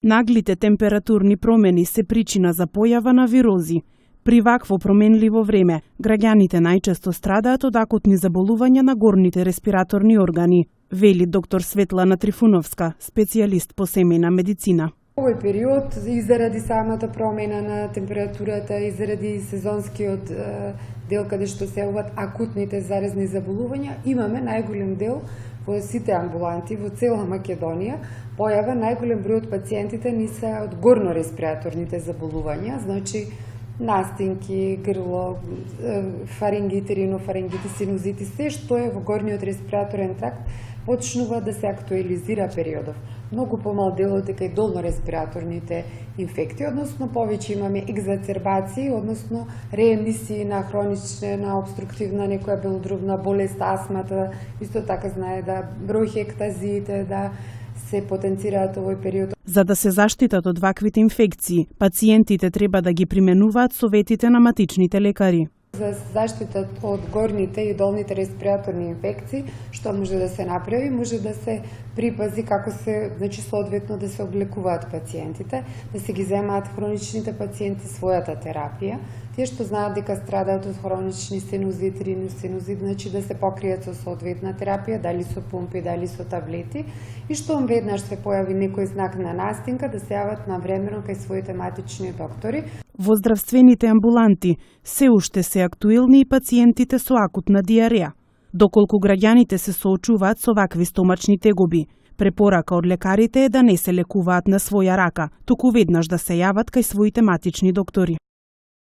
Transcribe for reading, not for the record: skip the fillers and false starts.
Наглите температурни промени се причина за појава на вирози. При вакво променливо време, граѓаните најчесто страдаат од акутни заболувања на горните респираторни органи, вели доктор Светлана Трифуновска, специјалист по семејна медицина. Овој период и заради самата промена на температурата и заради сезонскиот дел каде што се јавуваат акутните заразни заболувања, имаме најголем дел во сите амбуланти во цела Македонија појава најголем број од пациентите ни се од горно-респираторните заболувања, значи настинки, грло, фарингити, ринофарингити, синузити, се што е во горниот респираторен тракт почнува да се актуализира периодов. Многу помал дел од дека и долно-респираторните инфекти, односно повеќе имаме екзацербации, односно реемисии на хронична, обструктивна, некоја белодробна болест, астмата, исто така знае да бронхиектазиите, да се потенцираат овој период. За да се заштитат од ваквите инфекции, пациентите треба да ги применуваат советите на матичните лекари. За заштита од горните и долните респираторни инфекции, што може да се направи, може да се припази како се, значи соодветно да се облекуваат пациентите, да се ги земаат хроничните пациенти својата терапија. Тие што знаат дека страдаат од хронични синузит, риносинузит, значи да се покријат со соодветна терапија, дали со помпи, дали со таблети, и што веднаш се појави некој знак на настинка, да се јават навремено кај своите матични доктори. Во здравствените амбуланти се уште се актуелни и пациентите со акутна диареја. Доколку граѓаните се соочуваат со вакви стомачни тегоби, препорака од лекарите е да не се лекуваат на своја рака, туку веднаш да се јават кај своите матични доктори.